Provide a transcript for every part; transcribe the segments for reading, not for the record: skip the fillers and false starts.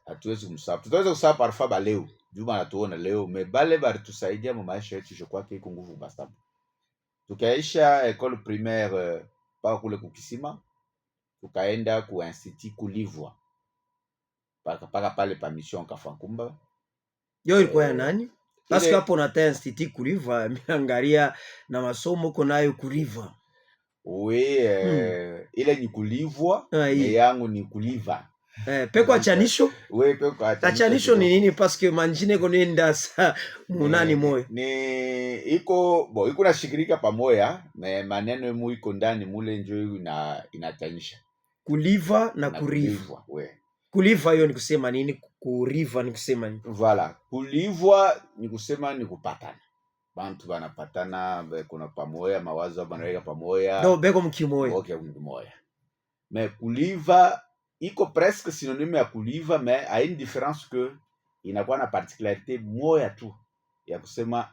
hatuwezi kumsahau. Tutaweza kusahau parfois ba leo juma anatuona leo, me bale balitusaidia mu maisha yetu, je crois que iko nguvu basa. Tukaisha école primaire paka kule kukisima, tukaenda ku institut kulivwa paka pale pa mission Kafankumba. Yo ilikuwa ya nani? Parce que hapo nata institut kulivwa miangalia na masomo konayo kulivwa. Oui, ile ni kulivwa, yangu ni kuliva. Peko achanisho? Oui, peko achanisho. Achanisho ni nini? Parce que manjine konoenda sa munani moyo. Ni iko na shikirika pamoja, maneno mu iko ndani mule njo inachanisha. Kuliva na kuriva. Kuliva hiyo ni kusema nini? Kuriva ni kusema nini? Voilà. Kulivwa ni kusema ni kupatana. Bantu banapatana, kuna pamoja, mawazo banaweka pamoja. No, beko mkimoya. Okay, mkimoya. Mais kuliva iko presque synonyme ya kuliva, mais a une différence que inakuwa na particularité moja tu ya kusema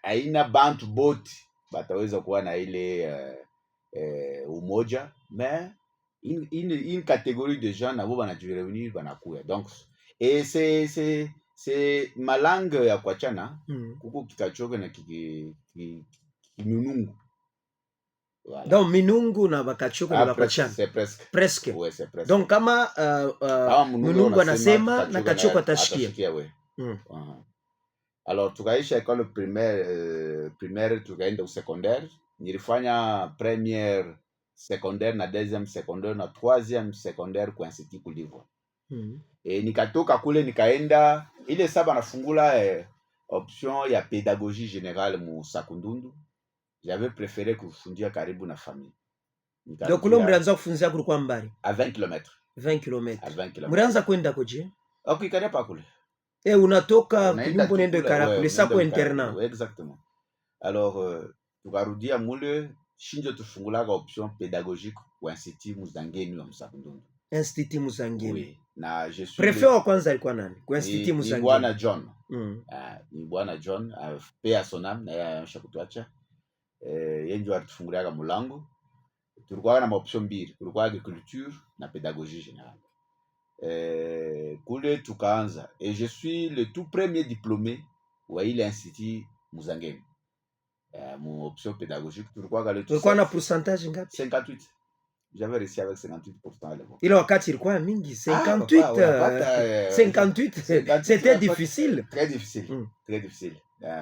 aina bantu boti bataweza kuwa na ile umoja, mais une catégorie de gens nabo banajireunir banakuya. Donc et c'est malangue ya kuachana kuko kikachoke na kiminungu. Voilà. Donc minungu na bakachoke na bakachana. C'est presque. Ouais, c'est presque. Donc kama minungu anasema na kachoka atashikia. Alors tukaisha école primaire tukaenda au secondaire. Nilifanya première secondaire na deuxième secondaire na troisième secondaire kwa institut kulivwa. Nikatoka kule nikaenda ile saba nafungula option ya pédagogie générale mu Sakundundu. J'avais préféré kufundia karibu na famille. Donc kulo mlianza kufunzia kulikuwa mbali? À 20 km. 20 km. À 20 km. Mlianza kwenda koje? Ukikania pa kule. Unatoka kunyumba nende kara kule sa kwa internat. Exactement. Alors tukarudia mule shinjo tufungulaga option pédagogique kwa institut Muzangeni wa Msakundundu. Institut Muzangeni. Oui. Na je suis Prefet wa kwanza alikuwa nani? Kwa institut Muzangeni. Ni Bwana John. Ni Bwana John pea sonam na yeye ameshakutuacha. Yeye ndio alitufunguliaga mlango. Tulikuwa na option mbili, kulikuwa agriculture na pédagogie générale. Kule tukaanza et je suis le tout premier diplômé wa ile institut Muzangeni. Mon option pédagogique tulikuwa na pourcentage ngapi? 58. J'avais réussi avec 58% à l'époque. Ile wakati ilikuwa mingi 58. 58 c'était difficile. Très difficile. Très difficile.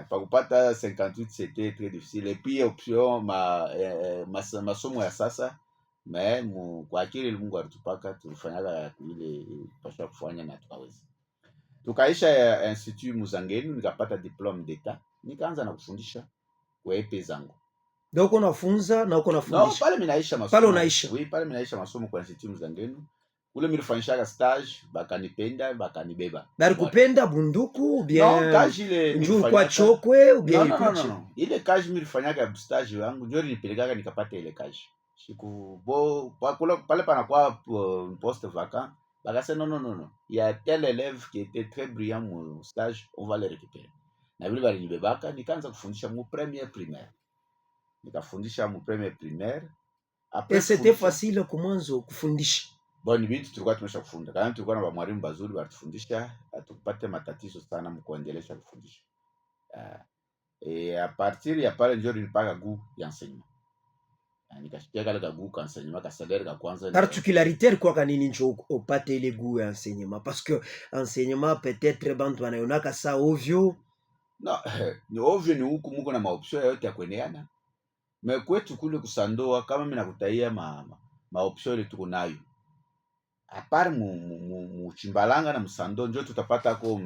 Kwa kupata 58 c'était très difficile. Et puis option masomo ya sasa mais kwa akili Mungu alitupaka tulifanyaga ile pasha kufanya na tukaweza. Tukaisha institut Muzangeni nikapata diplôme d'état. Nikaanza na kufundisha kwa epe zangu. Donc unafunza na uko nafundisha? No, pale minaisha masomo. Pale unaisha? Oui, pale minaisha masomo kwa institut Muzangeni. Kule nilifanyishaga stage, bakanipenda, bakanibeba. Bali kupenda bunduku ou bien? Non, kaji ile nilifanya kwa chokwe ou bien ilikuwa? No. Ile kaji nilifanyaga stage yangu, ndio nilipelekaga nikapata ile kaji. Siku pale panakuwa poste vacant. Bakasema non. Il y a tel élève qui était très brillant mon stage, on va le récupérer. Na vile balinibebaka nikaanza kufundisha mu première primaire. Nikafundisha mu première primaire. Après c'était facile kumwanzo kufundisha. Bon, ni vitu tulikuwa tumeshafunda. Kama tulikuwa na mwalimu bazuri watufundisha, atukupate matatizo sana mkuendelesha kufundisha. Et à partir ya pale ndio nilipaka goût ya enseignement. Nikashikia kale goût ka enseignement ka salaire ka kwanza. Particularité kwa kanini njo upate ile goût ya enseignement parce que enseignement peut-être bantu wanayonaka sa ovyo. No, ni ovyo ni huku muko na maoption yote ya kueneana. Mais kwetu kule kusandoa kama mimi nakutaia maoption ile tuko nayo. Apart mu Chimbalanga na Musando ndio tutapata ko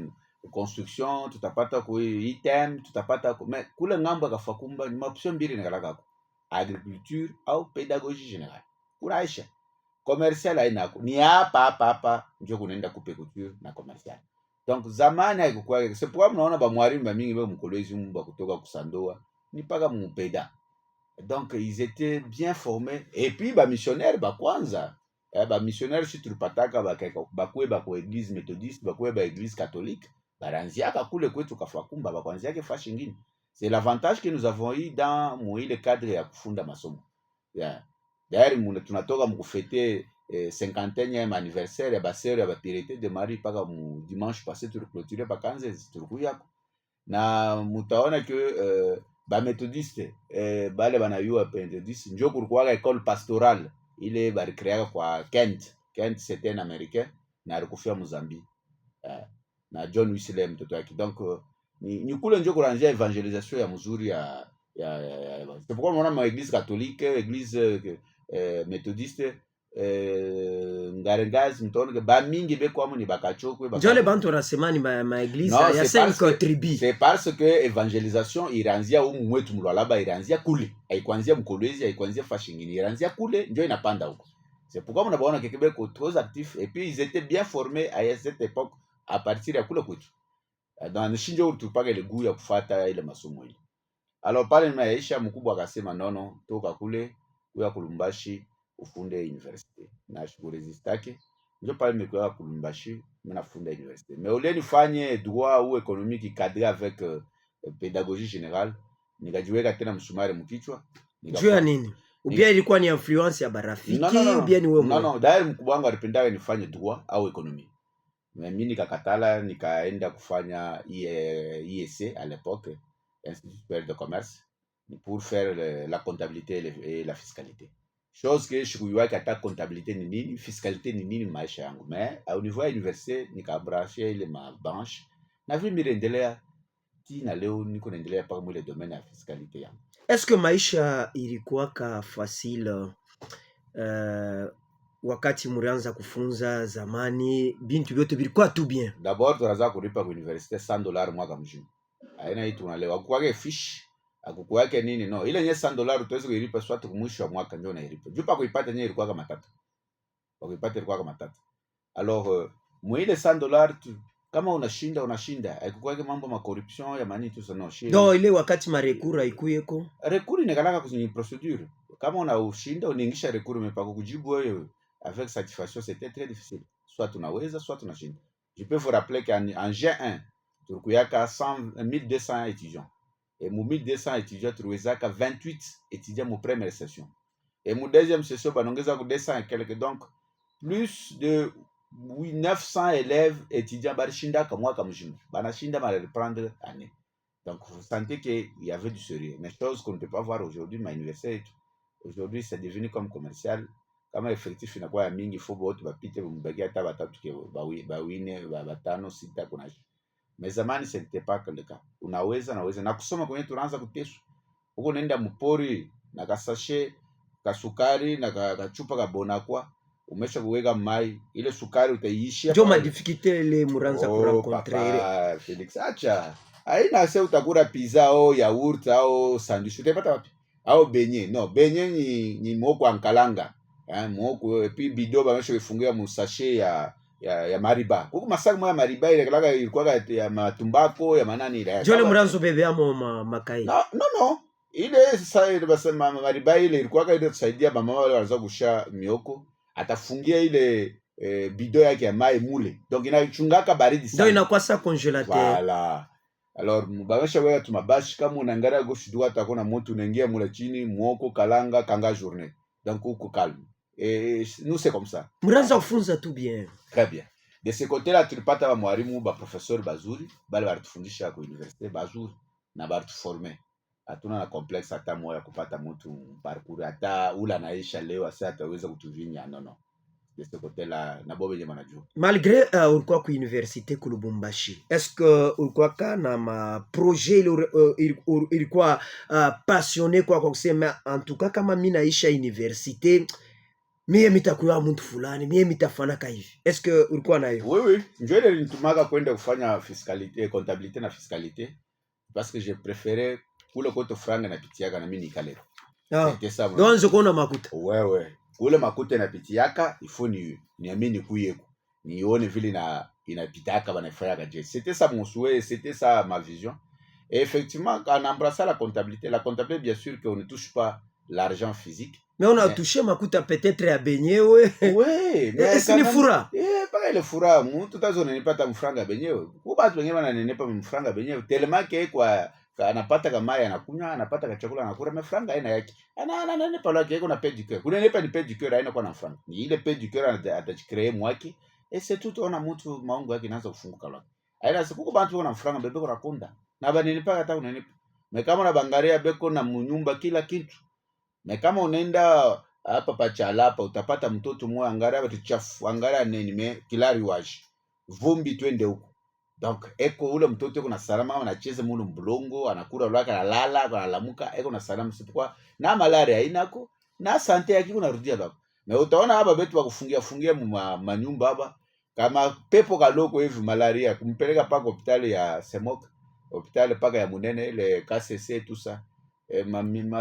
construction, tutapata ko item, tutapata ko mais kule ngambo Kafakumba ni maoption mbili nikalaka ko agriculture au pédagogie générale. Kuraisha commercial hainako ni hapa ndio kunaenda ku pédagogie na commercial. Donc zamani haikuwa c'est pourquoi mnaona ba mwalimu ba mingi ba mkolezi mba kutoka kusandoa ni paka mu peda. Donc ils étaient bien formés et puis ba missionnaire ba kwanza ba missionnaire si tulipataka bakuwe kwa église méthodiste bakuwe ba église catholique baranziaka kule kwetu Kafakumba bakwanziake fashi ngine. C'est l'avantage que nous avons eu dans ile cadre ya kufunda masomo. D'ailleurs tunatoka mkufete 50e anniversaire ya basere ya bapirete de Marie paka mu dimanche passé tuliclôturer bakanze tulikuyako na mutaona que bamethodiste bale banayua pentecôtiste njo kulikuwaka école pastorale ile barikreaka kwa Kent. Kent c'était un américain na alikufia Mozambique na John Wesley mtoto wake. Donc ni kule njo kuranjia evangelisation ya mzuri ya c'est pourquoi unaona ma église catholique, église méthodiste ngarengazi mtaona ba mingi beko amu ni bakachokwe njole bantu wanasema ni ma église ya 5 tribus. C'est parce que evangelisation iranzia umu mwetu mlwalaba iranzia kule, haikuanzia Mkolwezi, haikuanzia Fashingini, iranzia kule njo inapanda huko. C'est pourquoi mnabaona que Québec est trop actif et puis ils étaient bien formés à cette époque à partir ya kule kwetu. Dans nishinjo tupaka ile guu ya kufuata ile masomo ile. Alors pale maisha mkubwa akasema nono toka kule kuya Kulumbashi ufunde université. Na shukurezistake ndio pale nimekuwa Kulumbashi mnafunda université. Mais au lieu nifanye droit ou économique cadré avec pédagogie générale, nikajiweka tena msumari mkichwa. Juu ya nini? Ubia ilikuwa ni influence ya barafiki, ubia ni wewe mwenyewe. No, dair mkubwa wangu alipendaka nifanye droit au économie. Mais mimi nikakatala nikaenda kufanya IEC à l'époque, Institut supérieur de commerce, pour faire la comptabilité et la fiscalité. Chose que je kuyuwaki hata comptabilité ni nini, fiscalité ni nini maisha yangu. Mais au niveau ya université nikabranche ile mabranche na vile niliendelea na leo niko naendelea paka mwile domaine ya fiscalité yangu. Est-ce que maisha ilikuwaka facile wakati murianza kufunza zamani bintu vyote vilikuwa tu bien? D'abord tunaanza kulipa kwa université $100 mwaka mzima. Aina hii tunalewa. Akukwake fish, akukwake nini no. Ile nye $100 tuweze kuilipa swatu kumwisho wa mwaka ndio nailipa. Jupa kuipata nye ilikuwa kama matata. Kuipata ilikuwa kama matata. Alors mwile $100 kama unashinda. Akukwake mambo ma corruption ya mani tu sana shida. No, ile wakati marekura ikuyeko. Rekuri nikalaka kwenye procédure. Kama unashinda unaingisha rekuri mepako kujibu wewe avec satisfaction c'était très difficile. Soit tunaweza soit tunashinda. Je peux vous rappeler qu'en G1 tulikuwaka 1200 étudiants. Et mu 1200 étudiants tuliwezaka 28 étudiants mu première session. Et mu deuxième session banongeza ku 200 et quelques, donc plus de 900 élèves étudiants barishindaka mwaka mzima. Banashinda ma reprendre année. Donc vous sentez qu'il y avait du sérieux. Mais chose qu'on ne peut pas voir aujourd'hui ma université. Aujourd'hui c'est devenu comme commercial. Kama effectif inakuwa ya mingi fobo wote bapite mbaki hata batatu ke bawine batano sita kuna. Mais zamani c'était pas le cas. Unaweza na kusoma kwenye tunaanza kuteswa. Huko nenda mpori na kasashe kasukari na kachupa ka bonakwa umesha kuweka mai ile sukari utaiishia. Ndio madifikite ile muranza kurencontrer. Felix acha. Haina sasa utakula pizza au yaourt au sandwich utapata wapi? Au beignet. No, beignet ni mwoko ankalanga. Mwoko et puis bido bamesha kufungia mu sachet ya mariba. Kuko masaka moya mariba ile kalaga ilikuwa ya matumbako ya manani ile. Jole muranzo bebe amo makai. No. Ile sasa ile basema mariba ile ilikuwa ile tusaidia mama wale walizo kusha mioko. Atafungia ile bido yake ya mai mule. Donc inachungaka baridi sana. Ndio inakuwa sa congélateur. Voilà. Alors bamesha wewe tumabashi kama unaangalia gauche droite akona moto unaingia mule chini mwoko kalanga kanga journée. Donc uko calme. Et nous c'est comme ça. Muranza kufunza tout bien. Très bien. De ce côté-là tulipata ba mwalimu ba professeur bazuri, bale baratufundisha kwa université bazuri na baratuformer. Hatuna na complexe hata moya kupata mtu parcours hata ula naisha leo asa ataweza kutuvinya non. De ce côté-là na bobe jema najua. Malgré ulikuwa ku université ku Lubumbashi, est-ce que ulikuwa kana ma projet ilikuwa passionné kwa kusema en tout cas kama mimi naisha université mie mitakuwa mtu fulani, mie mitafanaka hivi. Est-ce que ulikuwa nayo? Oui. Njoo nitumaka kwenda kufanya fiscalité, comptabilité na fiscalité parce que je préférais kule kote franga napitiaka na mimi nikalero. C'était ça. Donc kuna makuta. Ouais. Kule makuta napitiaka, il faut niamini kuyeko. Nione vile na inapitaka banafanya kaje. C'était ça mon souhait, c'était ça ma vision. Et effectivement, quand on embrasse la comptabilité, bien sûr qu'on ne touche pas l'argent physique. Mais on a touché makuta peut-être à beignet, ouais. Oui, mais c'est le fura. Pas le fura, tout à zone n'est pas ta mfranga beignet. Ou pas tu n'es pas mfranga beignet tellement que quoi anapata kama mai anakunywa, anapata chakula anakula, na franga haina yake. Ana pale yake iko na paix du cœur. Kunenepa ni paix du cœur, haina kwa na franga. Ni ile paix du cœur atachicree mwake. Et c'est tout ona mtu maungu yake inaanza kufunguka lwa. Haina siku bantu na franga bebe kwa konda. Na baninipa hata unanipa. Na kama na bangaria beko na munyumba kila kitu. Na kama unaenda hapa Pachalapa utapata mtoto mmoja angalia watu chafu, angalia nini kilari washi. Vumbi twende huko. Donc eko ule mtoto eko na salama, anacheza mulu mbulongo, anakula lwaka analala, analamuka, eko na salama sipokwa na malaria inako na sante yake kunarudia baba. Na utaona hapa betu wakufungia manyumba hapa kama pepo kaloko hivi malaria kumpeleka paka hospitali ya Semok, hospitali paka ya Munene ile KCC tout ça.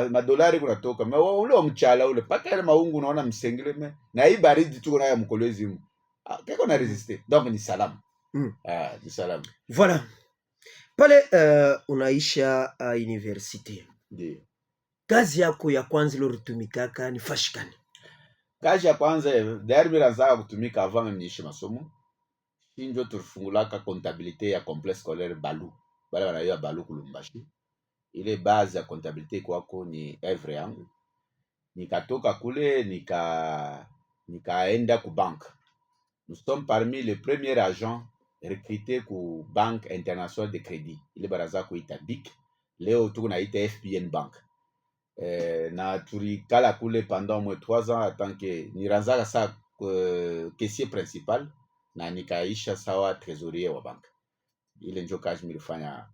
Madolari kunatoka ule mchala ule paka ile maungu unaona msengile na hii baridi tu kuna ya mkolezi keko na resiste. Donc ni salama. Ni salama. Voilà. Pale unaisha universite. Ndio. Kazi yako ya kwanza iloritumikaka ni fashikani? Kazi ya kwanza dari bila zaka kutumika avant même niishi masomo. Ndio tulifungulaka comptabilité ya complexe scolaire Balu. Bale wanayo Balu Kulumbashi. Ile base ya comptabilité kwako ni evre yangu. Nikatoka kule nikaenda ku banque. Nous sommes parmi les premiers agents recrutés ku Banque Internationale de Crédit. Ile baraza kuita BIC. Leo tuko naita FPN Bank. Na tulikala kule pendant moins 3 ans tant que niranzaka sa caissier principal na nikaisha sawa trésorier wa banque. Ile ndio kazi nilifanya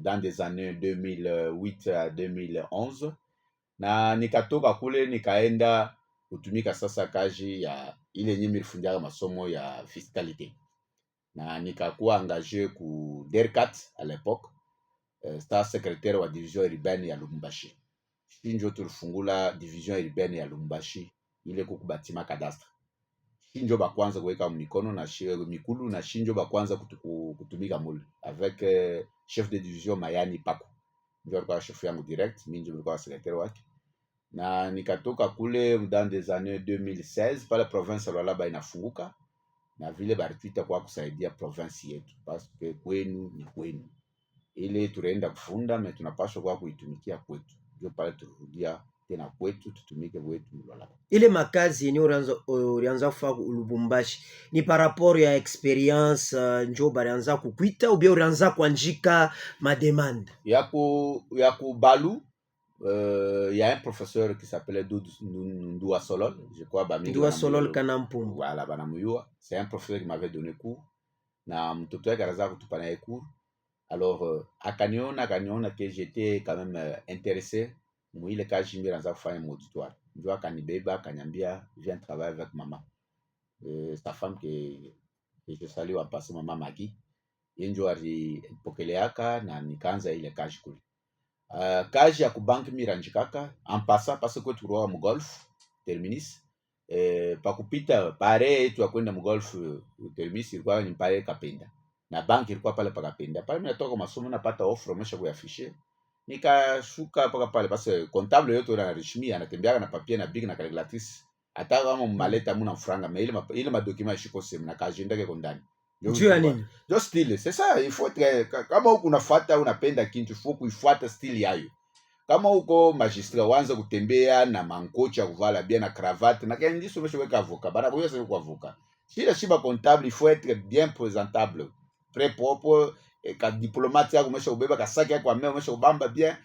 dans des années 2008 à 2011 na nikatoka kule nikaenda kutumika sasa kazi ya ile nyinyi nilifundia masomo ya fiscalité na nikakuwa engagé ku DERCAT à l'époque, star secrétaire wa division urbaine ya Lubumbashi. Ndio tulifungula division urbaine ya Lubumbashi ile kukubatima cadastre. Ndio ba kwanza kuweka mikono na mikulu na ndio ba kwanza kutumika mule avec chef de division Mayani Paku. Ndio alikuwa chef yangu direct, mimi ndio nilikuwa secrétaire wake. Na nikatoka kule dans des années 2016 pale province ya Lualaba inafunguka na vile barituita kwa kusaidia province yetu parce que kwenu ni kwenu. Ile tunaenda kufunda na tunapaswa kwa kuitumikia kwetu. Ndio pale turudia tena kwetu tutumike kwetu Lualaba. Ile makazi yenye ulianza kufanya Lubumbashi ni par rapport ya experience njo balianza kukwita ou bien ulianza kuandika ma demande? Ya ku Balu, il y a un professeur qui s'appelait Ndoua Solol, je crois Ndoua Solol Kanampumbu. Voilà, banamuyua. C'est un professeur qui m'avait donné cours. Na mtoto wake anaanza kutupa naye cours. Alors akaniona que j'étais quand même intéressé mwile kazi mimi naanza kufanya auditoire. Ndio akanibeba akaniambia viens travailler avec maman. Sa femme que je salue en passant, maman Maggie. Ndio alipokeleaka na nikaanza ile kazi kule. Kazi ya kubanki miranjikaka en passant parce que turoa mu golf terminus pa kupita pare yetu ya kwenda mu golf terminus ilikuwa ni pare Kapenda na banki ilikuwa pale pa Kapenda. Pale mimi natoka masomo napata offer mesha kuafishe nikashuka paka pale parce que comptable yote na rishmi anatembea na papier na big na calculatrice hata kama maleta muna franga mais ile madokima shiko sema na agenda yake ndani. Juu ya nini? Just style. C'est ça, il faut être kama huko unafuata unapenda kitu faut kuifuata style yayo. Kama huko magistrat wanza kutembea na mankocha kuvala bien na cravate na kile ndiso umeshoweka avocat. Bana kwa hiyo kwa avocat. Shida shiba comptable, il faut être bien présentable, très propre, ka diplomate yako umeshobeba kasaki yako ameo umeshobamba bien.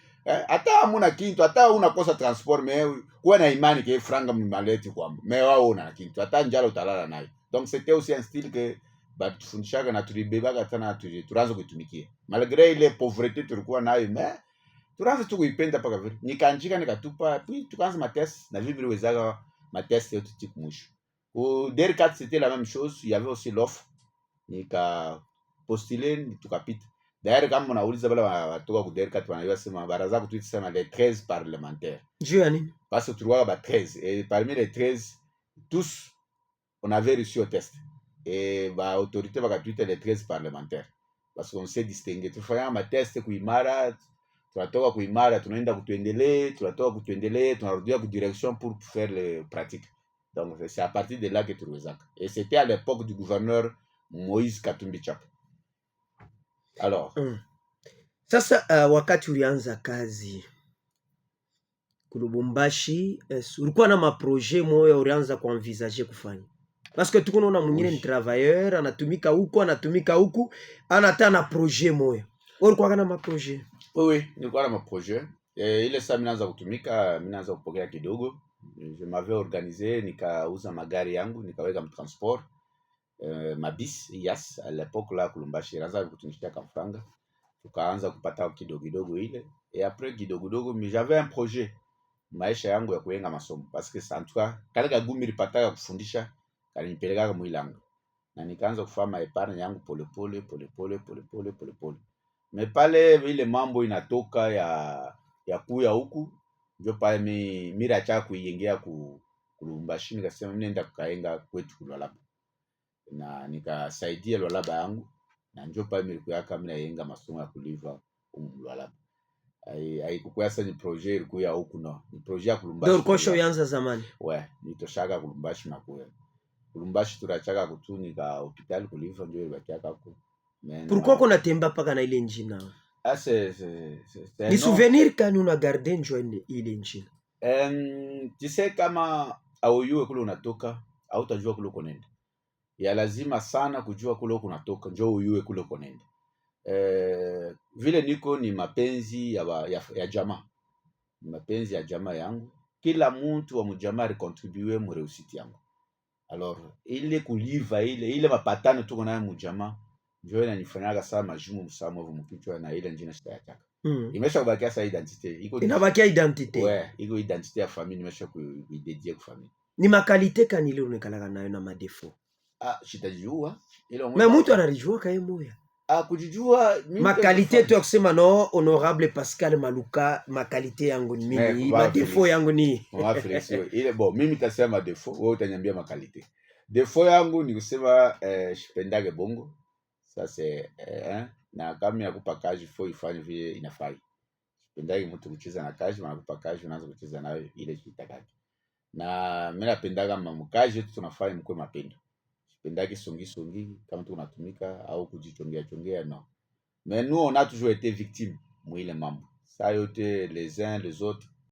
Hata hamuna kitu, hata unakosa transport mais kuwa na imani ke franga mmaleti kwamba. Mais wao una kitu, hata njala utalala nayo. Donc c'était aussi un style que batufundishaga na tulibebaka tena turanza kuitumikia malgré ile pauvreté tulikuwa nayo mais turanza tu kuipenda paka vile nikaanjika nikatupa puis tukaanza matest na vile wezaga matest yote tiku mwisho au DERCAT c'était la même chose, il y avait aussi l'offre nika postuler tukapita d'ailleurs kama unauliza wale watoka ku DERCAT wanajua sema baraza kutuita sema les 13 parlementaires juu ya nini parce que tulikuwa ba 13 et parmi les 13 tous on avait réussi au test. Et bah autorité va capter les 13 parlementaires parce qu'on s'est distingué. Tu fais un test kuimara, tunatoka kuimara, tunaenda kutuendelee, tunatoka kutuendelee, tunarudia ku direction pour faire les pratiques. Donc c'est à partir de là que tu rezac. Et c'était à l'époque du gouverneur Moïse Katumbi Chap. Alors, Sasa wakati ulianza kazi kulubumbashi, ulikuwa na maprojet moyo ulianza kuenvisager kufanya? Parce que tuko naona mwingine ni travailleur anatumika huku anata na projet moyo. Ulikuwa na maprojet? Oui, nilikuwa na maprojet. Ile saa minaanza kutumika, minaanza kupokea kidogo. Je m'avais organisé, nikauza magari yangu, nikaweka mtransport. Mabis, yas, à l'époque là, Kulumbashi, raza kutumishia kamfranga. Tukaanza kupata kidogo kidogo ile. Et après kidogo kidogo, mais j'avais un projet. Maisha yangu ya kuyenga masomo. Parce que en tout cas, kale kagumi nilipataka kufundisha, kalinipeleka mwilanga. Na nikaanza kufanya epargne yangu pole pole. Me pale ile mambo inatoka ya kuya huku, ndio pale mimi acha kuiengea Kulumbashi, nikasema mimi nenda kukaenga kwetu Lualaba. Na nikasaidia Lualaba yangu, na ndio pale nilikuwa mimi nayenga masomo ya kuliva Lualaba. Haikuwa sasa ni projet ilikuwa huku, no. Ni projet ya Kulumbashi. Ndio kosho yanza zamani. Ouais, nitoshaka Kulumbashi na kuya. Kulumbashi turachaka kutunika hospitali kuliva ndio ilibaki huko. Pourquoi qu'on a temba paka na ile njina? Ah, c'est Ni souvenir kani una garde njo ile njina? Tu sais kama auyue kule unatoka, hautajua kule uko nenda. Ya lazima sana kujua kule uko unatoka, njo uyue kule uko nenda. Vile niko ni mapenzi ya jamaa. Mapenzi ya jamaa yangu. Kila mtu wa mjamaa recontribue mu réussite yangu. Alors, ile kuliva ile mapatano tuko nayo mjamaa, ndio inanifanyaga sana majumu msamo wa mkichwa na ile njina sitayataka. Imesha kubakia sa identite. Inabakia identite. Ouais, iko identite ya famille nimesha kuidédier kwa famille. Ni makalite kani ile unekalaka nayo na madefo? Sitajua. Mais mtu analijua kae moya. Kujijua makalite tu ya kusema no, honorable Pascal Maluka, makalite yangu ni mimi, madefo yangu ni. Ile bon, mimi tasema defo, wewe utaniambia makalite. Defo yangu ni kusema sipendage bongo. Sasa na kama yakupa kazi fo ifanye vile inafai. Sipendage mtu kucheza na kazi, wanakupa kazi unaanza kucheza nayo ile kitakaje. Na mimi napendaga mamkazi yetu tunafanya mkwe mapendo. Sipendage songi kama tunatumika au kujichongea non. Mais nous on a toujours été victimes mwile mambo. Ça yote les uns les autres